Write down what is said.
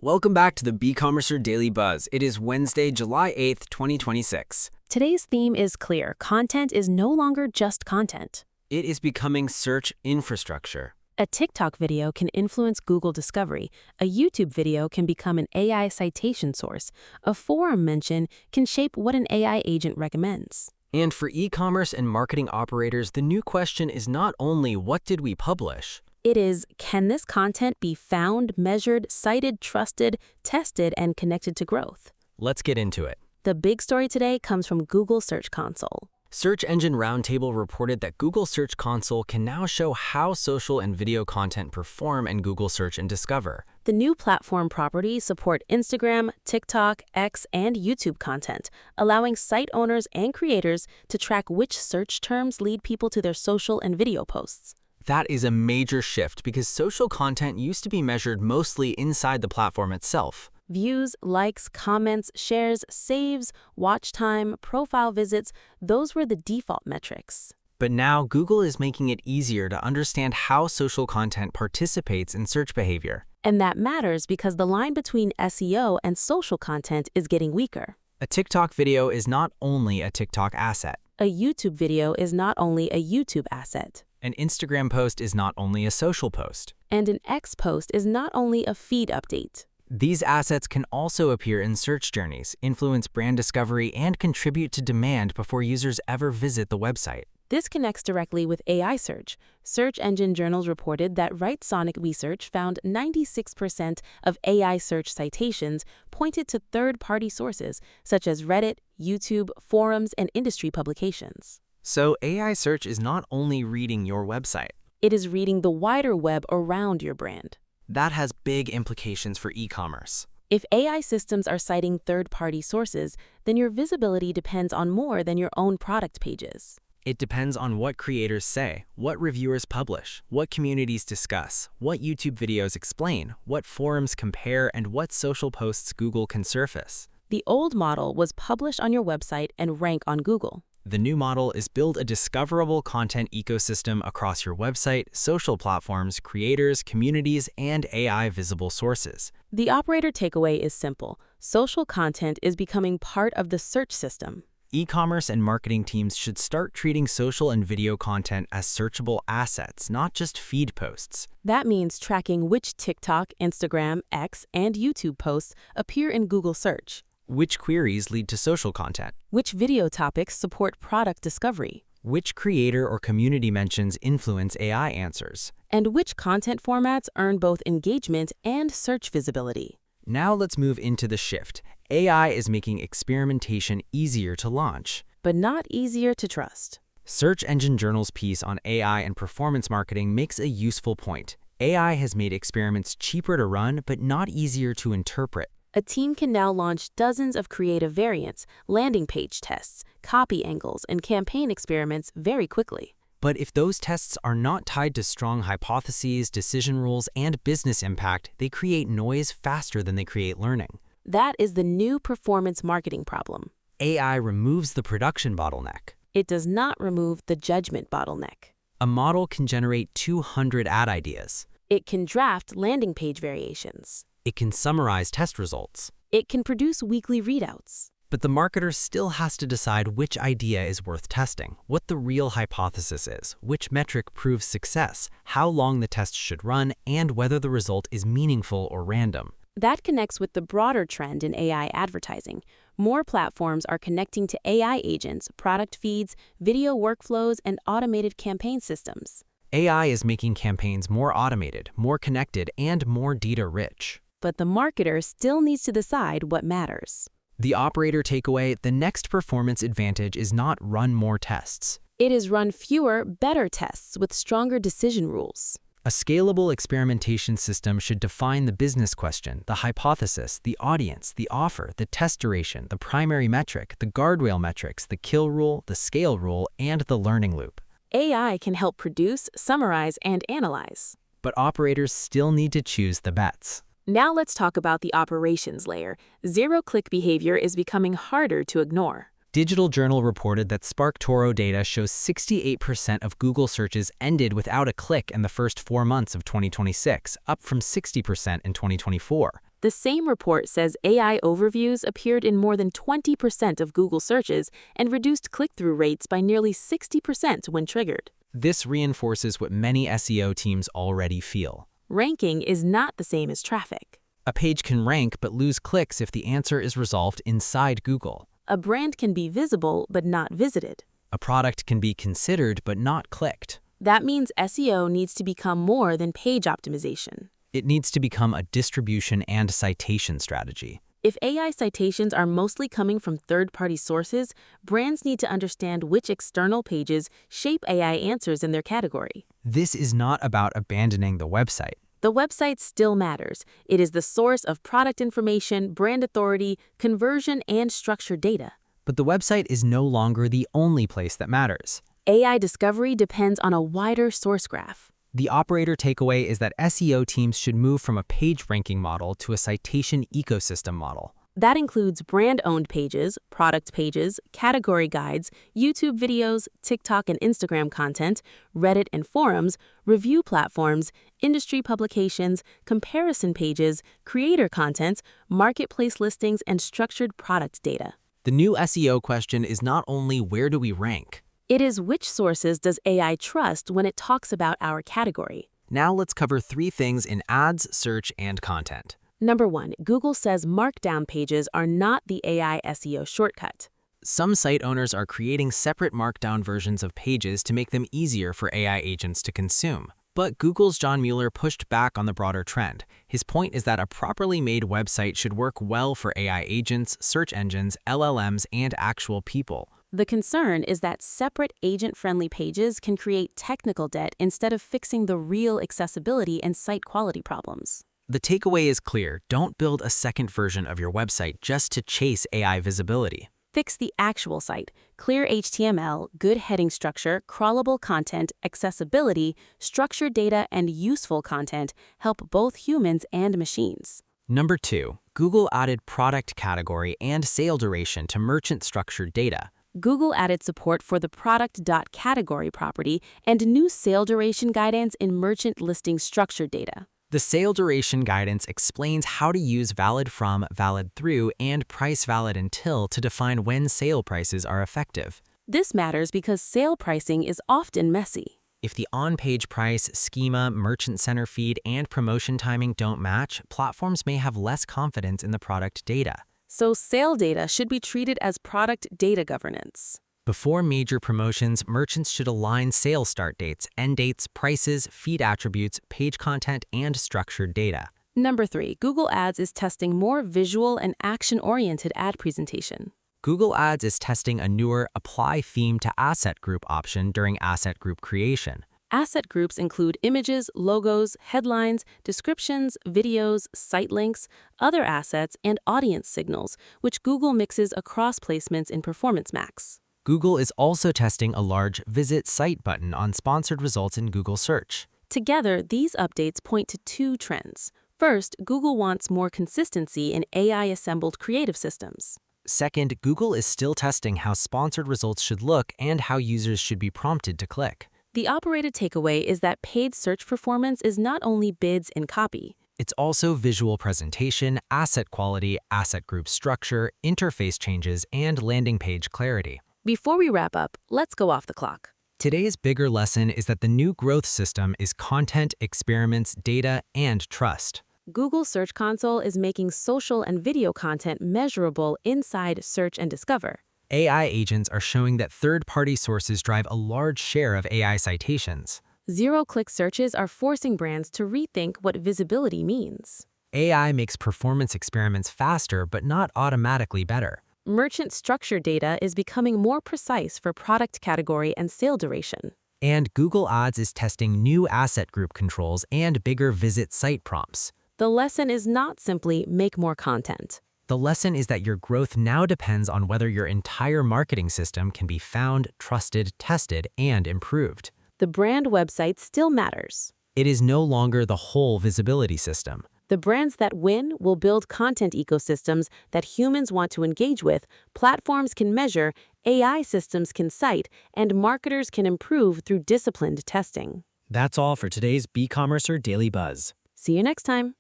Welcome back to the Beecommercer Daily Buzz. It is Wednesday, July 8th, 2026. Today's theme is clear. Content is no longer just content. It is becoming search infrastructure. A TikTok video can influence Google discovery. A YouTube video can become an AI citation source. A forum mention can shape what an AI agent recommends. And for e-commerce and marketing operators, the new question is not only what did we publish? It is, can this content be found, measured, cited, trusted, tested, and connected to growth? Let's get into it. The big story today comes from Google Search Console. Search Engine Roundtable reported that Google Search Console can now show how social and video content perform in Google Search and Discover. The new platform properties support Instagram, TikTok, X, and YouTube content, allowing site owners and creators to track which search terms lead people to their social and video posts. That is a major shift because social content used to be measured mostly inside the platform itself. Views, likes, comments, shares, saves, watch time, profile visits, those were the default metrics. But now Google is making it easier to understand how social content participates in search behavior. And that matters because the line between SEO and social content is getting weaker. A TikTok video is not only a TikTok asset. A YouTube video is not only a YouTube asset. An Instagram post is not only a social post. And an X post is not only a feed update. These assets can also appear in search journeys, influence brand discovery, and contribute to demand before users ever visit the website. This connects directly with AI search. Search engine journals reported that Sonic Research found 96% of AI search citations pointed to third-party sources, such as Reddit, YouTube, forums, and industry publications. So AI search is not only reading your website. It is reading the wider web around your brand. That has big implications for e-commerce. If AI systems are citing third-party sources, then your visibility depends on more than your own product pages. It depends on what creators say, what reviewers publish, what communities discuss, what YouTube videos explain, what forums compare, and what social posts Google can surface. The old model was publish on your website and rank on Google. The new model is build a discoverable content ecosystem across your website, social platforms, creators, communities, and AI visible sources. The operator takeaway is simple. Social content is becoming part of the search system. E-commerce and marketing teams should start treating social and video content as searchable assets, not just feed posts. That means tracking which TikTok, Instagram, X, and YouTube posts appear in Google search. Which queries lead to social content? Which video topics support product discovery? Which creator or community mentions influence AI answers? And which content formats earn both engagement and search visibility? Now let's move into the shift. AI is making experimentation easier to launch, but not easier to trust. Search Engine Journal's piece on AI and performance marketing makes a useful point. AI has made experiments cheaper to run, but not easier to interpret. A team can now launch dozens of creative variants, landing page tests, copy angles, and campaign experiments very quickly. But if those tests are not tied to strong hypotheses, decision rules, and business impact, they create noise faster than they create learning. That is the new performance marketing problem. AI removes the production bottleneck. It does not remove the judgment bottleneck. A model can generate 200 ad ideas. It can draft landing page variations. It can summarize test results. It can produce weekly readouts. But the marketer still has to decide which idea is worth testing, what the real hypothesis is, which metric proves success, how long the test should run, and whether the result is meaningful or random. That connects with the broader trend in AI advertising. More platforms are connecting to AI agents, product feeds, video workflows, and automated campaign systems. AI is making campaigns more automated, more connected, and more data-rich. But the marketer still needs to decide what matters. The operator takeaway, the next performance advantage is not run more tests. It is run fewer, better tests with stronger decision rules. A scalable experimentation system should define the business question, the hypothesis, the audience, the offer, the test duration, the primary metric, the guardrail metrics, the kill rule, the scale rule, and the learning loop. AI can help produce, summarize, and analyze. But operators still need to choose the bets. Now let's talk about the operations layer. Zero-click behavior is becoming harder to ignore. Digital Journal reported that SparkToro data shows 68% of Google searches ended without a click in the first 4 months of 2026, up from 60% in 2024. The same report says AI overviews appeared in more than 20% of Google searches and reduced click-through rates by nearly 60% when triggered. This reinforces what many SEO teams already feel. Ranking is not the same as traffic. A page can rank but lose clicks if the answer is resolved inside Google. A brand can be visible but not visited. A product can be considered but not clicked. That means SEO needs to become more than page optimization. It needs to become a distribution and citation strategy. If AI citations are mostly coming from third-party sources, brands need to understand which external pages shape AI answers in their category. This is not about abandoning the website. The website still matters. It is the source of product information, brand authority, conversion, and structured data. But the website is no longer the only place that matters. AI discovery depends on a wider source graph. The operator takeaway is that SEO teams should move from a page ranking model to a citation ecosystem model. That includes brand-owned pages, product pages, category guides, YouTube videos, TikTok and Instagram content, Reddit and forums, review platforms, industry publications, comparison pages, creator content, marketplace listings, and structured product data. The new SEO question is not only where do we rank. It is which sources does AI trust when it talks about our category? Now let's cover 3 things in ads, search, and content. Number 1, Google says markdown pages are not the AI SEO shortcut. Some site owners are creating separate markdown versions of pages to make them easier for AI agents to consume. But Google's John Mueller pushed back on the broader trend. His point is that a properly made website should work well for AI agents, search engines, LLMs, and actual people. The concern is that separate agent-friendly pages can create technical debt instead of fixing the real accessibility and site quality problems. The takeaway is clear: don't build a second version of your website just to chase AI visibility. Fix the actual site. Clear HTML, good heading structure, crawlable content, accessibility, structured data, and useful content help both humans and machines. Number 2, Google added product category and sale duration to merchant structured data. Google added support for the product.category property and new sale duration guidance in merchant listing structured data. The sale duration guidance explains how to use valid from, valid through, and price valid until to define when sale prices are effective. This matters because sale pricing is often messy. If the on-page price, schema, merchant center feed, and promotion timing don't match, platforms may have less confidence in the product data. So sale data should be treated as product data governance. Before major promotions, merchants should align sale start dates, end dates, prices, feed attributes, page content, and structured data. Number 3, Google Ads is testing more visual and action-oriented ad presentation. Google Ads is testing a newer Apply Theme to Asset Group option during asset group creation. Asset groups include images, logos, headlines, descriptions, videos, site links, other assets, and audience signals, which Google mixes across placements in Performance Max. Google is also testing a large Visit Site button on sponsored results in Google Search. Together, these updates point to 2 trends. First, Google wants more consistency in AI-assembled creative systems. Second, Google is still testing how sponsored results should look and how users should be prompted to click. The operated takeaway is that paid search performance is not only bids and copy. It's also visual presentation, asset quality, asset group structure, interface changes, and landing page clarity. Before we wrap up, let's go off the clock. Today's bigger lesson is that the new growth system is content, experiments, data, and trust. Google Search Console is making social and video content measurable inside Search and Discover. AI agents are showing that third-party sources drive a large share of AI citations. Zero-click searches are forcing brands to rethink what visibility means. AI makes performance experiments faster but not automatically better. Merchant structure data is becoming more precise for product category and sale duration. And Google Ads is testing new asset group controls and bigger visit site prompts. The lesson is not simply make more content. The lesson is that your growth now depends on whether your entire marketing system can be found, trusted, tested, and improved. The brand website still matters. It is no longer the whole visibility system. The brands that win will build content ecosystems that humans want to engage with, platforms can measure, AI systems can cite, and marketers can improve through disciplined testing. That's all for today's Beecommercer Daily Buzz. See you next time.